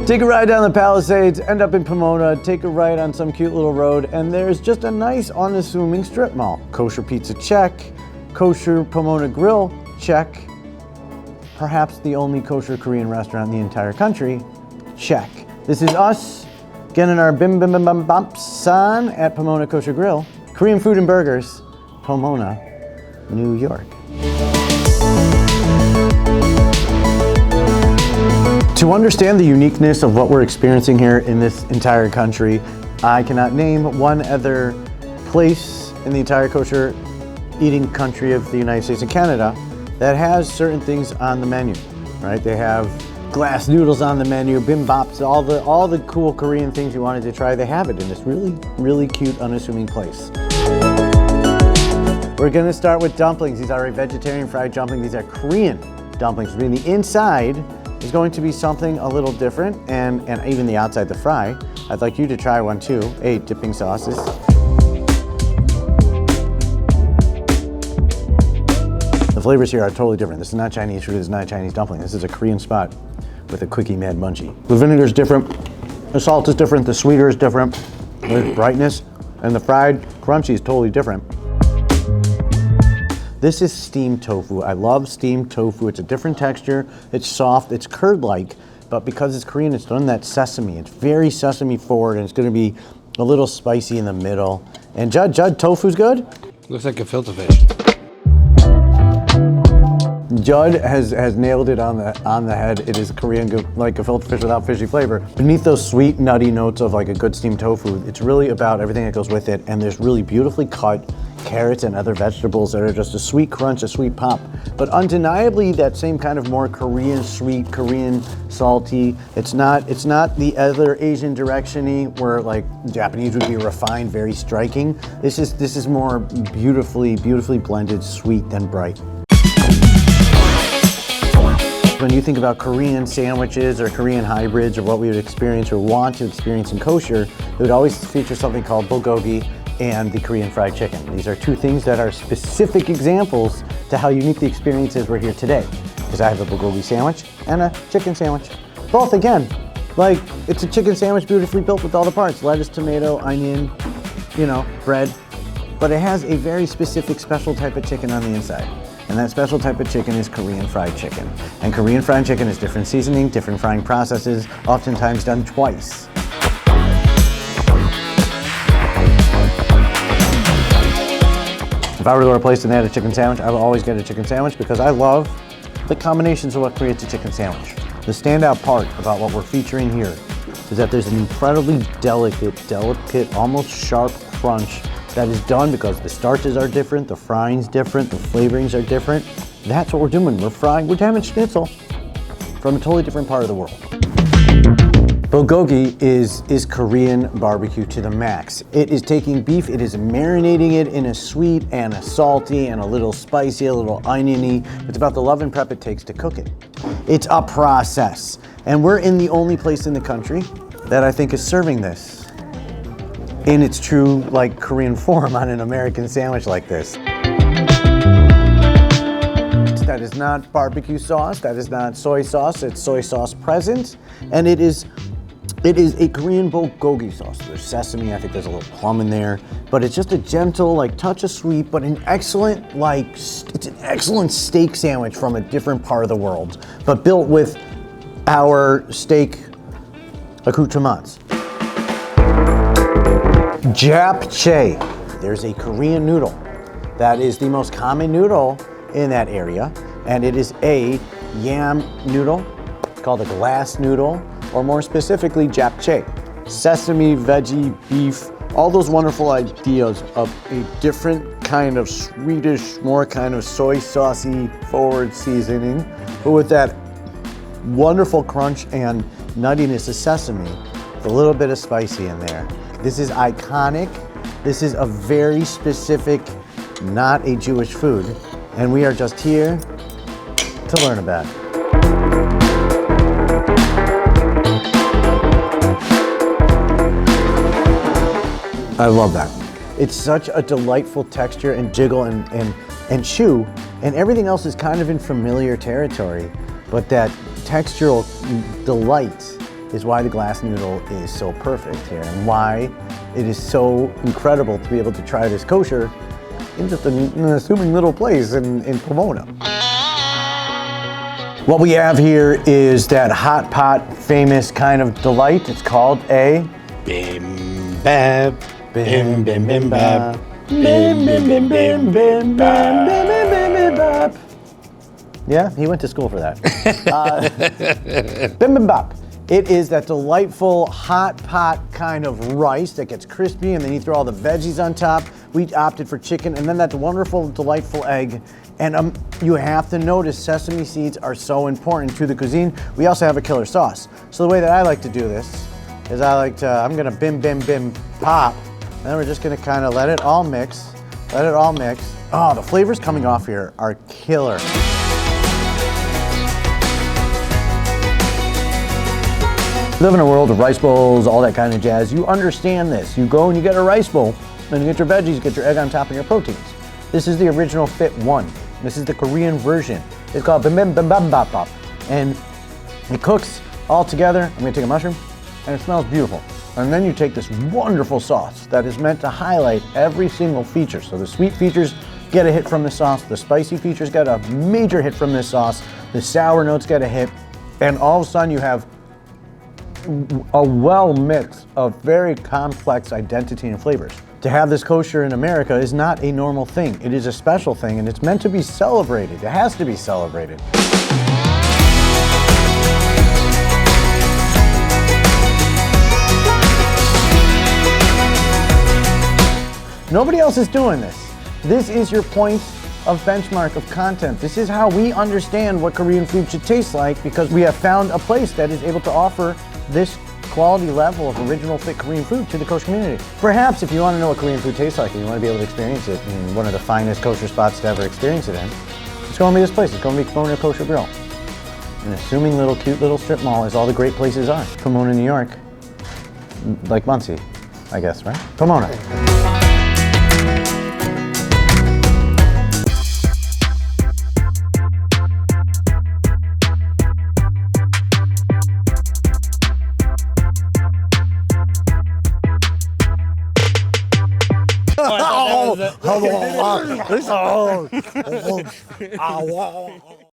Take a ride down the Palisades, end up in Pomona, take a ride on some cute little road, and there's just a nice, unassuming strip mall. Kosher pizza, check. Kosher Pomona Grill, check. Perhaps the only kosher Korean restaurant in the entire country, check. This is us getting our bim bim bim bum bumps on at Pomona Kosher Grill. Korean food and burgers, Pomona, New York. To understand the uniqueness of what we're experiencing here in this entire country, I cannot name one other place in the entire kosher eating country of the United States and Canada that has certain things on the menu, right? They have glass noodles on the menu, bimbaps, all the cool Korean things you wanted to try, they have it in this really cute, unassuming place. We're gonna start with dumplings. These are a vegetarian fried dumpling. These are Korean dumplings. I mean, the inside is going to be something a little different, and even the outside, the fry. I'd like you to try one too. Dipping sauces. The flavors here are totally different. This is not Chinese food, this is not a Chinese dumpling. This is a Korean spot with a quickie mad munchie. The vinegar is different, the salt is different, the sweeter is different, the brightness, and the fried crunchy is totally different. This is steamed tofu. I love steamed tofu. It's a different texture, it's soft, it's curd-like, but because it's Korean, it's done in that sesame. It's very sesame forward, and it's gonna be a little spicy in the middle. And Judd, tofu's good? Looks like a filter fish. Judd has nailed it on the head. It is Korean, like a filter fish without fishy flavor. Beneath those sweet, nutty notes of like a good steamed tofu, it's really about everything that goes with it, and there's really beautifully cut carrots and other vegetables that are just a sweet crunch, a sweet pop. But undeniably, that same kind of more Korean sweet, Korean salty. It's not the other Asian direction-y where like Japanese would be refined, very striking. This is more beautifully blended, sweet and bright. When you think about Korean sandwiches or Korean hybrids or what we would experience or want to experience in kosher, it would always feature something called Bulgogi and the Korean fried chicken. These are two things that are specific examples to how unique the experience is we're here today. Because I have a Bulgogi sandwich and a chicken sandwich. Both, again, like it's a chicken sandwich beautifully built with all the parts. Lettuce, tomato, onion, bread. But it has a very specific special type of chicken on the inside. And that special type of chicken is Korean fried chicken. And Korean fried chicken is different seasoning, different frying processes, oftentimes done twice. If I were to go to a place and they had a chicken sandwich, I would always get a chicken sandwich because I love the combinations of what creates a chicken sandwich. The standout part about what we're featuring here is that there's an incredibly delicate, almost sharp crunch that is done because the starches are different, the frying's different, the flavorings are different. That's what we're doing. We're having schnitzel from a totally different part of the world. Bulgogi is Korean barbecue to the max. It is taking beef, it is marinating it in a sweet and a salty and a little spicy, a little oniony. It's about the love and prep it takes to cook it. It's a process. And we're in the only place in the country that I think is serving this in its true like Korean form on an American sandwich like this. That is not barbecue sauce, that is not soy sauce, it's soy sauce present, and it is a Korean bulgogi sauce. There's sesame, I think there's a little plum in there, but it's just a gentle like touch of sweet, but an excellent it's an excellent steak sandwich from a different part of the world, but built with our steak accoutrements. Japchae. There's a Korean noodle that is the most common noodle in that area, and it is a yam noodle. It's called a glass noodle, or more specifically, Japchae. Sesame, veggie, beef, all those wonderful ideas of a different kind of Swedish, more kind of soy saucy forward seasoning, but with that wonderful crunch and nuttiness of sesame, with a little bit of spicy in there. This is iconic. This is a very specific, not a Jewish food, and we are just here to learn about it. I love that. It's such a delightful texture and jiggle and chew, and everything else is kind of in familiar territory, but that textural delight is why the glass noodle is so perfect here and why it is so incredible to be able to try this kosher in just an unassuming little place in Pomona. What we have here is that hot pot famous kind of delight. It's called a Bim bab, bim bim bim bab, bim bim bim bim bim bim bim bim. Yeah, he went to school for that. Bibimbap. It is that delightful hot pot kind of rice that gets crispy and then you throw all the veggies on top. We opted for chicken and then that wonderful, delightful egg. And you have to notice sesame seeds are so important to the cuisine. We also have a killer sauce. So the way that I like to do this is I'm gonna bim, bim, bim, pop. And then we're just gonna kind of let it all mix. Oh, the flavors coming off here are killer. You live in a world of rice bowls, all that kind of jazz. You understand this. You go and you get a rice bowl, then you get your veggies, you get your egg on top and your proteins. This is the original Fit 1. This is the Korean version. It's called bim bim bim bam bap bap. And it cooks all together. I'm gonna take a mushroom, and it smells beautiful. And then you take this wonderful sauce that is meant to highlight every single feature. So the sweet features get a hit from the sauce, the spicy features get a major hit from this sauce, the sour notes get a hit, and all of a sudden you have a well mix of very complex identity and flavors. To have this kosher in America is not a normal thing. It is a special thing and it's meant to be celebrated. It has to be celebrated. Nobody else is doing this. This is your point of benchmark of content. This is how we understand what Korean food should taste like because we have found a place that is able to offer this quality level of original fit Korean food to the kosher community. Perhaps if you want to know what Korean food tastes like and you want to be able to experience it in one of the finest kosher spots to ever experience it in, it's going to be this place. It's going to be Pomona Kosher Grill. An assuming little cute little strip mall as all the great places are. Pomona, New York. Like Muncie, I guess, right? Pomona. Oh,